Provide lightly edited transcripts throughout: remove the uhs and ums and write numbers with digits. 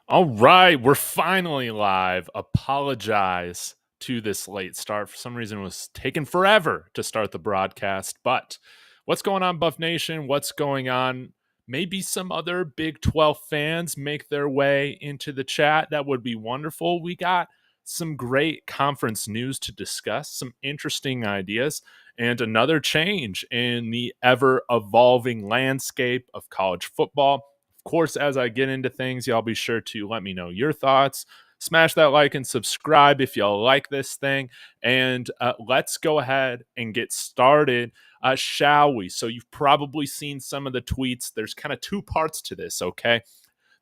All right, we're finally live. Apologize to this late start. For some reason, it was taking forever to start the broadcast. But what's going on, Buff Nation? What's going on? Maybe some other Big 12 fans make their way into the chat. That would be wonderful. We got some great conference news to discuss, some interesting ideas, and another change in the ever evolving landscape of college football. Of course, as I get into things, y'all be sure to let me know your thoughts. Smash that like and subscribe if y'all like this thing. And let's go ahead and get started, shall we? So, you've probably seen some of the tweets. There's kind of two parts to this, okay?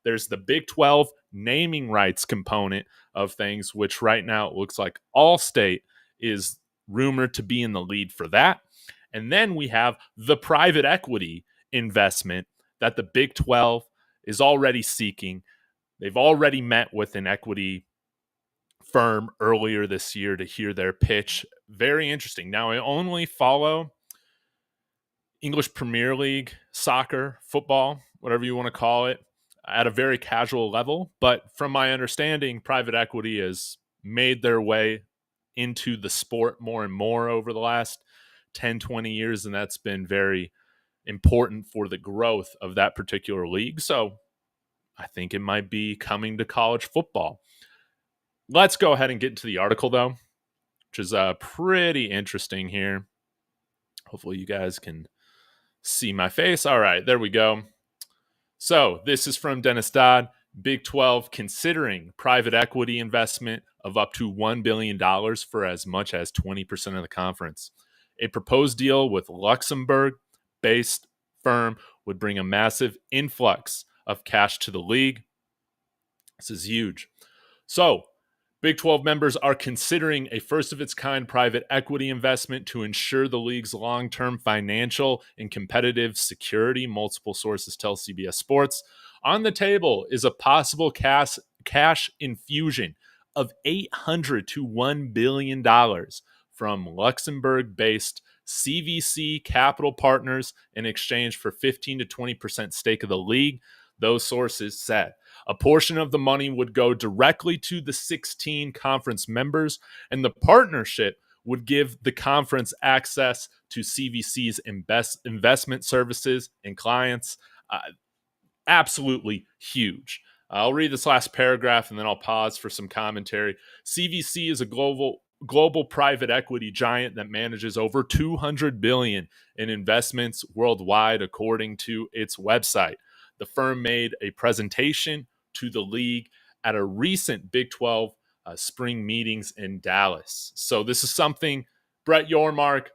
There's the Big 12 naming rights component of things, which right now it looks like Allstate is rumored to be in the lead for that. And then we have the private equity investment that the Big 12 is already seeking. They've already met with an equity firm earlier this year to hear their pitch. Very interesting. Now, I only follow English Premier League, soccer, football, whatever you want to call it, at a very casual level. But from my understanding, private equity has made their way into the sport more and more over the last 10, 20 years. And that's been very important for the growth of that particular league. So I think it might be coming to college football. Let's go ahead and get into the article, though, which is pretty interesting here. Hopefully you guys can see my face. All right, there we go. So this is from Dennis Dodd. Big 12 considering private equity investment of up to $1 billion for as much as 20% of the conference. A proposed deal with Luxembourg-based firm would bring a massive influx of cash to the league. This is huge. So, Big 12 members are considering a first-of-its-kind private equity investment to ensure the league's long-term financial and competitive security, multiple sources tell CBS Sports. On the table is a possible cash infusion of $800 to $1 billion from Luxembourg-based CVC Capital Partners in exchange for 15 to 20% stake of the league, those sources said. A portion of the money would go directly to the 16 conference members, and the partnership would give the conference access to CVC's investment services and clients. Absolutely huge. I'll read this last paragraph and then I'll pause for some commentary. CVC is a global private equity giant that manages over $200 billion in investments worldwide, according to its website. The firm made a presentation to the league at a recent Big 12 spring meetings in Dallas. So this is something Brett Yormark,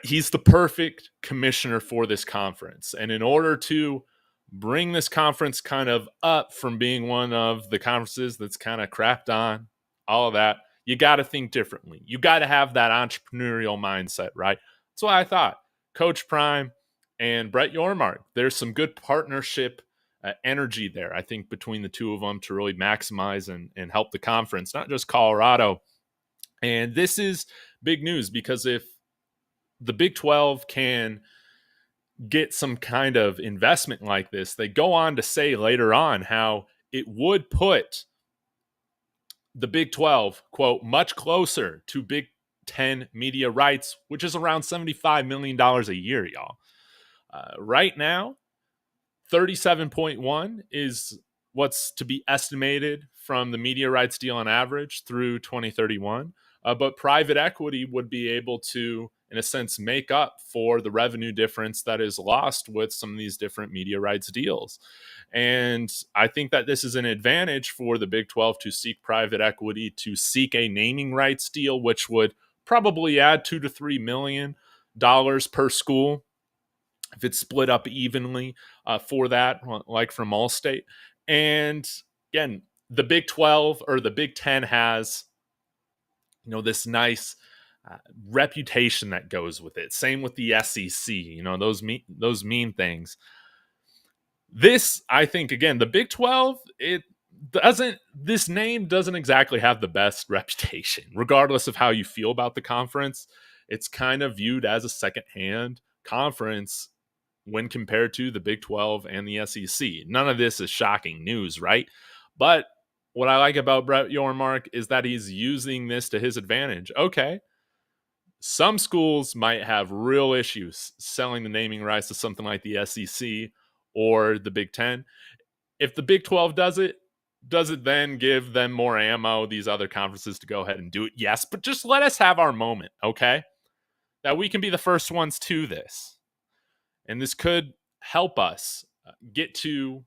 he's the perfect commissioner for this conference. And in order to bring this conference kind of up from being one of the conferences that's kind of crapped on, all of that, you got to think differently. You got to have that entrepreneurial mindset, right? That's why I thought Coach Prime and Brett Yormark, there's some good partnership energy there, I think, between the two of them to really maximize and help the conference, not just Colorado. And this is big news because if the Big 12 can get some kind of investment like this, they go on to say later on how it would put the Big 12, quote, much closer to Big 10 media rights, which is around $75 million a year, y'all. Right now, 37.1 is what's to be estimated from the media rights deal on average through 2031. But private equity would be able to, in a sense, make up for the revenue difference that is lost with some of these different media rights deals. And I think that this is an advantage for the Big 12 to seek private equity, to seek a naming rights deal, which would probably add $2 to $3 million per school if it's split up evenly for that, like from Allstate. And again, the Big 12 or the Big 10 has, this nice reputation that goes with it. Same with the SEC, those mean things. This, I think, again, the Big 12, this name doesn't exactly have the best reputation, regardless of how you feel about the conference. It's kind of viewed as a secondhand conference when compared to the Big 12 and the SEC. None of this is shocking news, right? But what I like about Brett Yormark is that he's using this to his advantage. Okay, some schools might have real issues selling the naming rights to something like the SEC or the Big 10. If the Big 12 does it then give them more ammo, these other conferences, to go ahead and do it? Yes, but just let us have our moment, okay? That we can be the first ones to this. And this could help us get to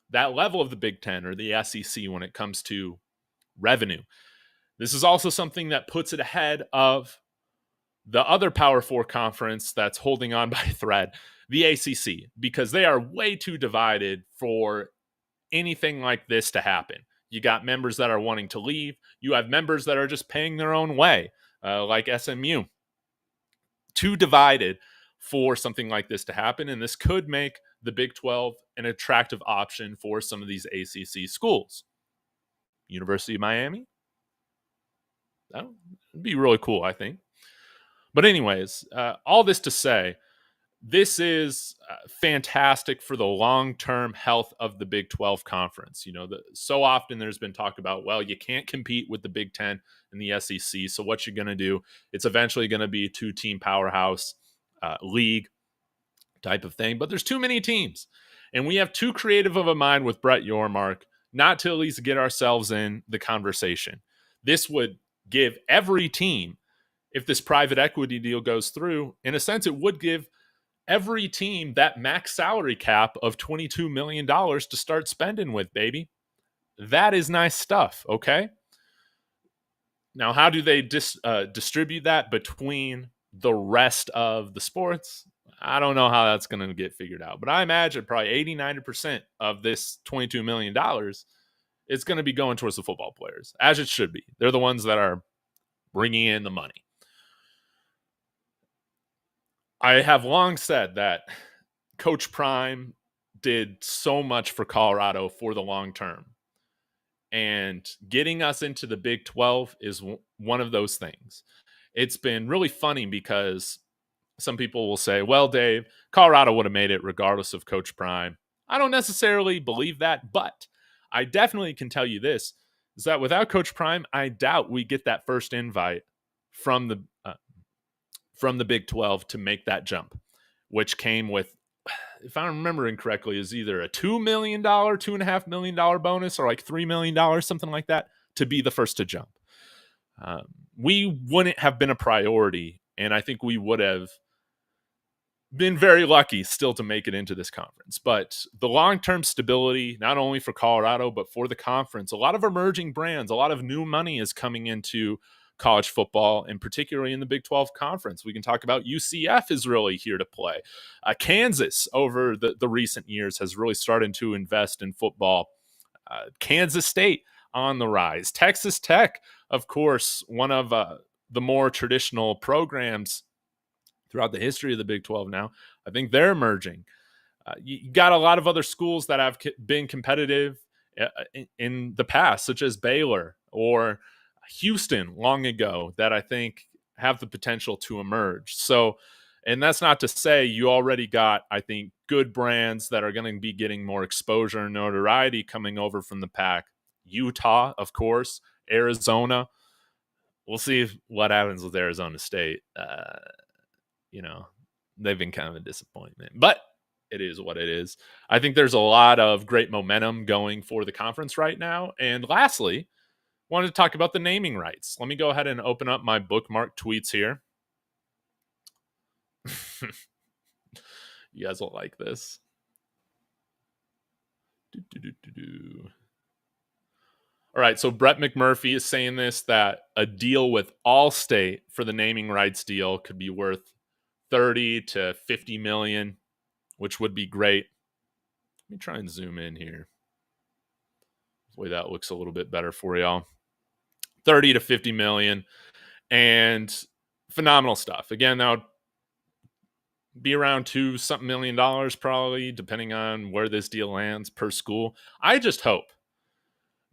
that level of the Big 10 or the SEC when it comes to revenue. This is also something that puts it ahead of the other Power 4 conference that's holding on by a thread, the ACC, because they are way too divided for anything like this to happen. You got members that are wanting to leave. You have members that are just paying their own way, like SMU. Too divided for something like this to happen, and this could make the Big 12 an attractive option for some of these ACC schools. University of Miami? That would be really cool, I think. But anyways, all this to say, this is fantastic for the long-term health of the Big 12 conference. You know, so often there's been talk about, well, you can't compete with the Big 10 and the SEC. So what you're going to do, it's eventually going to be a two-team powerhouse league type of thing. But there's too many teams. And we have too creative of a mind with Brett Yormark not to at least get ourselves in the conversation. This would give every team, if this private equity deal goes through, in a sense, it would give every team that max salary cap of $22 million to start spending with, baby. That is nice stuff, okay? Now, how do they distribute that between the rest of the sports? I don't know how that's going to get figured out, but I imagine probably 80-90% of this $22 million is going to be going towards the football players, as it should be. They're the ones that are bringing in the money. I have long said that Coach Prime did so much for Colorado for the long term. And getting us into the Big 12 is one of those things. It's been really funny because some people will say, well, Dave, Colorado would have made it regardless of Coach Prime. I don't necessarily believe that, but I definitely can tell you this, is that without Coach Prime, I doubt we get that first invite from the Big 12 to make that jump, which came with, if I'm remembering correctly, is either a $2 million, $2.5 million bonus or like $3 million, something like that, to be the first to jump. We wouldn't have been a priority, and I think we would have been very lucky still to make it into this conference. But the long-term stability, not only for Colorado, but for the conference, a lot of emerging brands, a lot of new money is coming into college football, and particularly in the Big 12 conference. We can talk about UCF is really here to play. Kansas, over the recent years, has really started to invest in football. Kansas State on the rise. Texas Tech, of course, one of the more traditional programs throughout the history of the Big 12 now. I think they're emerging. You got a lot of other schools that have been competitive in the past, such as Baylor or Houston long ago, that I think have the potential to emerge. So, and that's not to say you already got, I think, good brands that are going to be getting more exposure and notoriety coming over from the pack. Utah, of course, Arizona. We'll see what happens with Arizona State. They've been kind of a disappointment, but it is what it is. I think there's a lot of great momentum going for the conference right now. And lastly, wanted to talk about the naming rights. Let me go ahead and open up my bookmark tweets here. You guys will like this. All right, so Brett McMurphy is saying this, that a deal with Allstate for the naming rights deal could be worth 30 to 50 million, which would be great. Let me try and zoom in here. Hopefully that looks a little bit better for y'all. 30 to 50 million, and phenomenal stuff. Again, that would be around $2-something million probably, depending on where this deal lands per school. I just hope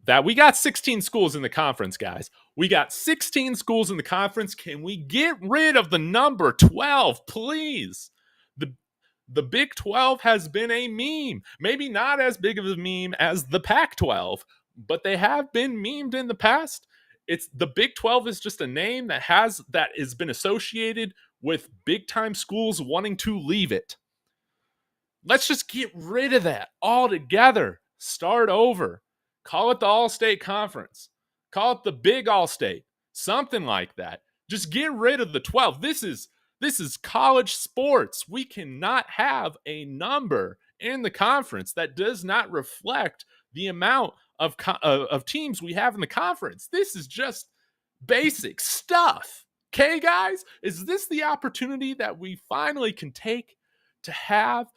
that we got 16 schools in the conference, guys. We got 16 schools in the conference. Can we get rid of the number 12, please? The Big 12 has been a meme. Maybe not as big of a meme as the Pac 12, but they have been memed in the past. It's the Big 12 is just a name that has been associated with big time schools wanting to leave it. Let's just get rid of that altogether. Start over. Call it the Allstate Conference. Call it the Big Allstate. Something like that. Just get rid of the 12. This is college sports. We cannot have a number in the conference that does not reflect the amount of teams we have in the conference. This is just basic stuff. Okay, guys? Is this the opportunity that we finally can take to have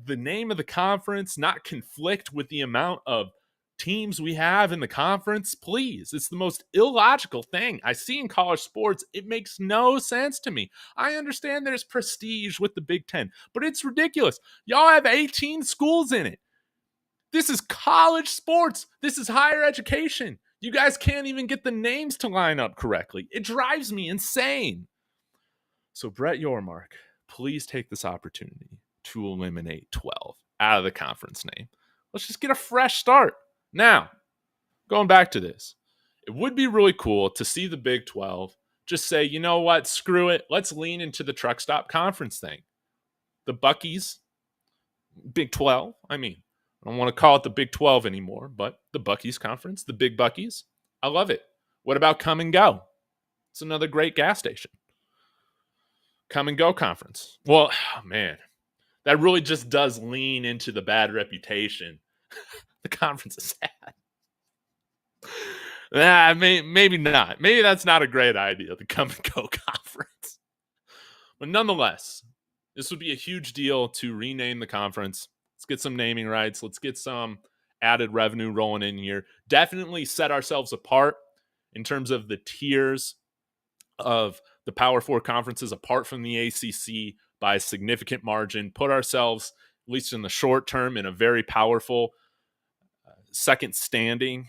the name of the conference not conflict with the amount of teams we have in the conference? Please. It's the most illogical thing I see in college sports. It makes no sense to me. I understand there's prestige with the Big Ten, but it's ridiculous. Y'all have 18 schools in it. This is college sports. This is higher education. You guys can't even get the names to line up correctly. It drives me insane. So Brett Yormark, please take this opportunity to eliminate 12 out of the conference name. Let's just get a fresh start. Now, going back to this, it would be really cool to see the Big 12 just say, you know what, screw it. Let's lean into the Truckstop Conference thing. The Buc-ees, Big 12. I don't want to call it the Big 12 anymore, but the Buc-ees Conference, the Big Buc-ees. I love it. What about Kum Go? It's another great gas station. Kum Go Conference. Well, man, that really just does lean into the bad reputation the conference has had. Maybe not. Maybe that's not a great idea, the Kum Go Conference. But nonetheless, this would be a huge deal to rename the conference. Let's get some naming rights. Let's get some added revenue rolling in here. Definitely set ourselves apart in terms of the tiers of the Power Four conferences apart from the ACC by a significant margin. Put ourselves, at least in the short term, in a very powerful second standing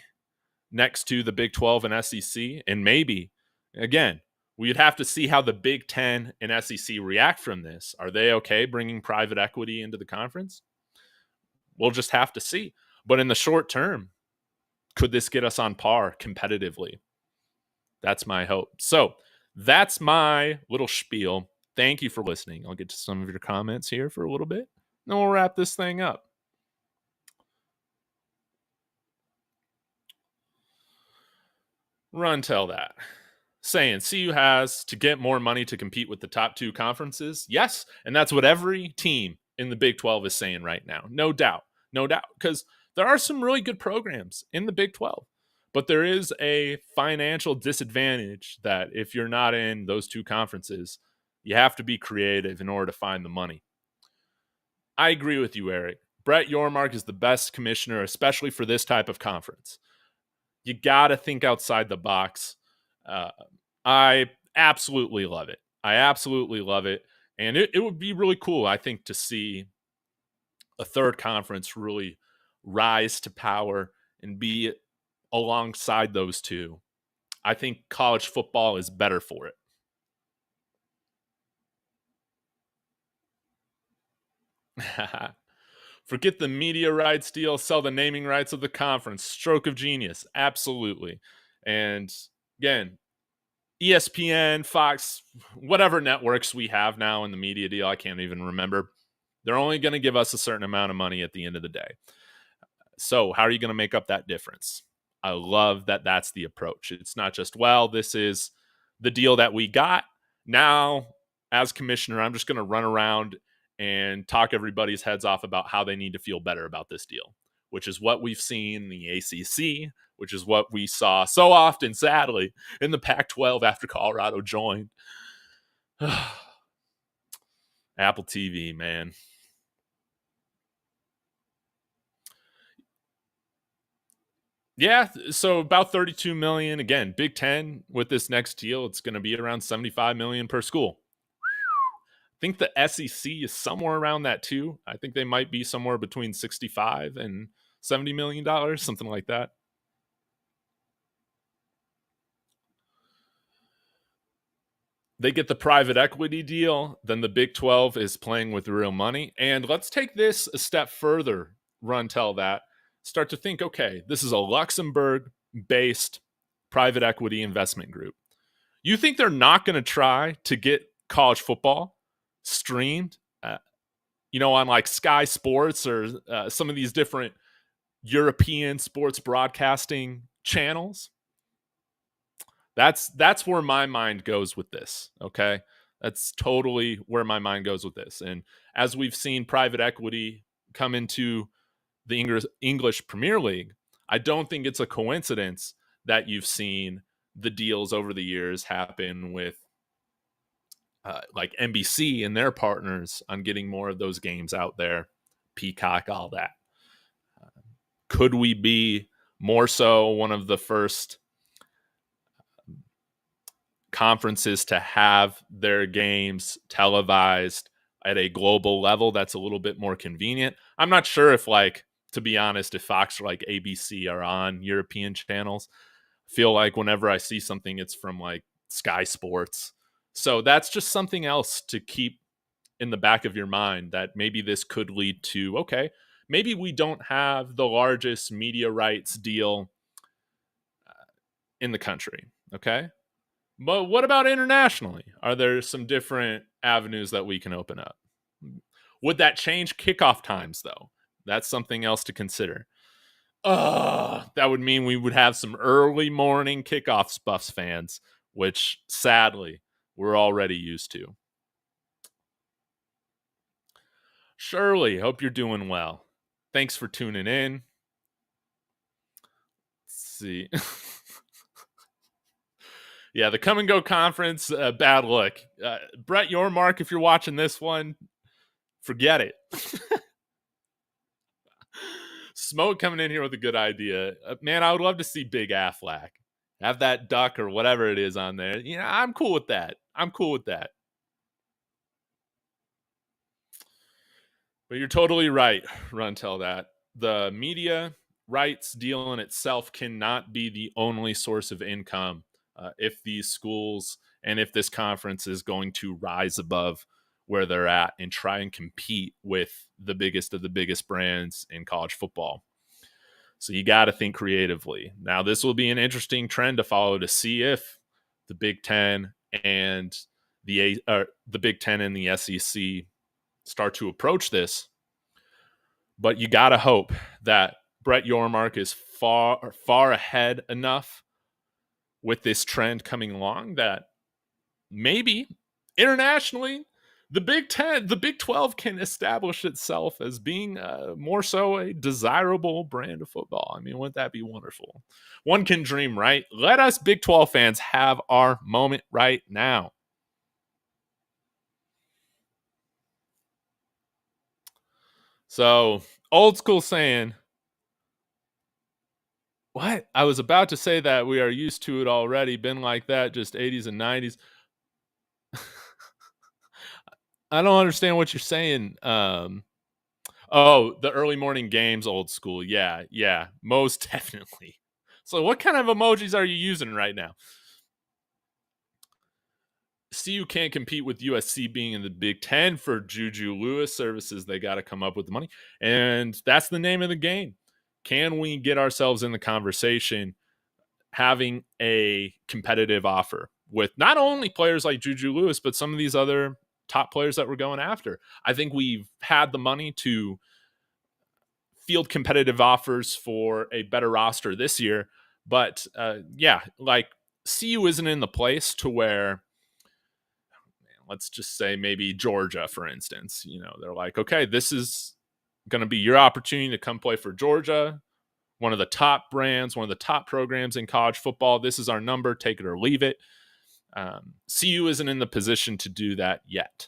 next to the Big 12 and SEC. And maybe, again, we'd have to see how the Big 10 and SEC react from this. Are they okay bringing private equity into the conference? We'll just have to see. But in the short term, could this get us on par competitively? That's my hope. So that's my little spiel. Thank you for listening. I'll get to some of your comments here for a little bit. Then we'll wrap this thing up. Run tell that. Saying CU has to get more money to compete with the top two conferences. Yes, and that's what every team in the Big 12 is saying right now. No doubt. No doubt. Because there are some really good programs in the Big 12. But there is a financial disadvantage that if you're not in those two conferences, you have to be creative in order to find the money. I agree with you, Eric. Brett Yormark is the best commissioner, especially for this type of conference. You got to think outside the box. I absolutely love it. I absolutely love it. And it would be really cool, I think, to see a third conference really rise to power and be alongside those two. I think college football is better for it. Forget the media rights deal, sell the naming rights of the conference. Stroke of genius. Absolutely. And again, ESPN, Fox, whatever networks we have now in the media deal, I can't even remember. They're only going to give us a certain amount of money at the end of the day. So how are you going to make up that difference? I love that that's the approach. It's not just, well, this is the deal that we got. Now, as commissioner, I'm just going to run around and talk everybody's heads off about how they need to feel better about this deal, which is what we've seen in the ACC, which is what we saw so often, sadly, in the Pac-12 after Colorado joined. Apple TV, man. Yeah, so about 32 million. Again, Big Ten with this next deal, it's going to be around 75 million per school. I think the SEC is somewhere around that too. I think they might be somewhere between 65 and $70 million, something like that. They get the private equity deal. Then the Big 12 is playing with real money. And let's take this a step further, run tell that. Start to think, okay, this is a Luxembourg-based private equity investment group. You think they're not going to try to get college football streamed, on like Sky Sports or some of these different European sports broadcasting channels? That's where my mind goes with this, okay? That's totally where my mind goes with this. And as we've seen private equity come into the English Premier League, I don't think it's a coincidence that you've seen the deals over the years happen with like NBC and their partners on getting more of those games out there, Peacock, all that. Could we be more so one of the first conferences to have their games televised at a global level that's a little bit more convenient? I'm not sure if, like, to be honest, if Fox or like ABC are on European channels. I feel like whenever I see something, it's from like Sky Sports. So that's just something else to keep in the back of your mind, that maybe this could lead to, okay, maybe we don't have the largest media rights deal in the country, okay? But what about internationally? Are there some different avenues that we can open up? Would that change kickoff times, though? That's something else to consider. That would mean we would have some early morning kickoffs, Buffs fans, which sadly we're already used to. Shirley, hope you're doing well. Thanks for tuning in. Let's see. Yeah, the Kum Go Conference, bad look. Brett Yormark, if you're watching this one, forget it. Smoke coming in here with a good idea. Man, I would love to see Big Affleck. Have that duck or whatever it is on there. I'm cool with that. But you're totally right, Run Tell that. The media rights deal in itself cannot be the only source of income if these schools and if this conference is going to rise above where they're at and try and compete with the biggest of the biggest brands in college football. So you got to think creatively. Now, this will be an interesting trend to follow to see if the Big Ten and the Big Ten and the SEC start to approach this. But you got to hope that Brett Yormark is far ahead enough with this trend coming along that maybe internationally the Big 12 can establish itself as being more so a desirable brand of football. I mean, wouldn't that be wonderful? One can dream, right? Let us Big 12 fans have our moment right now. So, old school saying, what? I was about to say that we are used to it already, been like that, just 80s and 90s. I don't understand what you're saying. The early morning games, old school. Yeah, most definitely. So what kind of emojis are you using right now? CU can't compete with USC being in the Big Ten for Juju Lewis services. They got to come up with the money. And that's the name of the game. Can we get ourselves in the conversation having a competitive offer with not only players like Juju Lewis, but some of these other top players that we're going after? I think we've had the money to field competitive offers for a better roster this year. But like CU isn't in the place to where, let's just say maybe Georgia, for instance, they're like, okay, this is going to be your opportunity to come play for Georgia, one of the top brands, one of the top programs in college football. This is our number, take it or leave it. CU isn't in the position to do that yet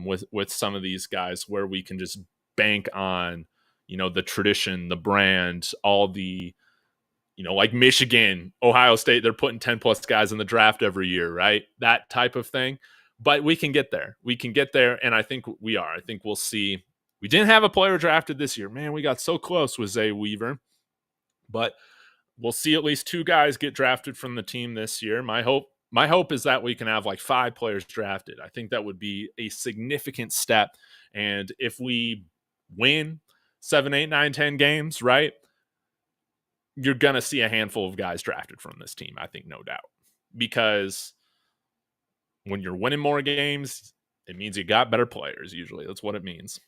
with some of these guys, where we can just bank on, the tradition, the brand, all the, like Michigan, Ohio State, they're putting 10 plus guys in the draft every year, right? That type of thing. But we can get there. And I think we are. I think we'll see. We didn't have a player drafted this year. Man, we got so close with Zay Weaver. But we'll see at least 2 guys get drafted from the team this year. My hope my hope is that we can have like 5 players drafted. I think that would be a significant step. And if we win 7, 8, 9, 10 games, right, you're going to see a handful of guys drafted from this team, I think, no doubt. Because when you're winning more games, it means you got better players, usually. That's what it means.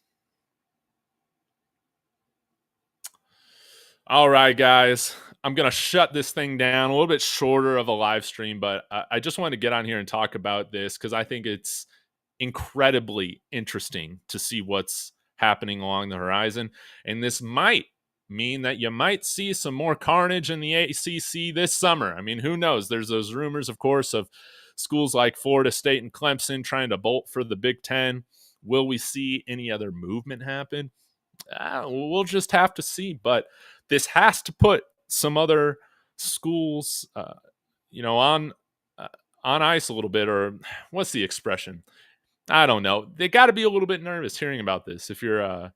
All right, guys. I'm going to shut this thing down. A little bit shorter of a live stream, but I just wanted to get on here and talk about this because I think it's incredibly interesting to see what's happening along the horizon. And this might mean that you might see some more carnage in the ACC this summer. I mean, who knows? There's those rumors, of course, of schools like Florida State and Clemson trying to bolt for the Big Ten. Will we see any other movement happen? We'll just have to see. But this has to put some other schools, on ice a little bit, or what's the expression? I don't know. They got to be a little bit nervous hearing about this. If you're a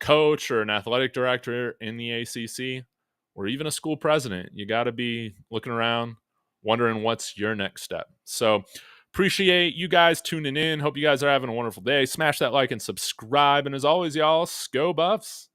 coach or an athletic director in the ACC, or even a school president, you got to be looking around, wondering what's your next step. So appreciate you guys tuning in. Hope you guys are having a wonderful day. Smash that like and subscribe. And as always, y'all, go Buffs.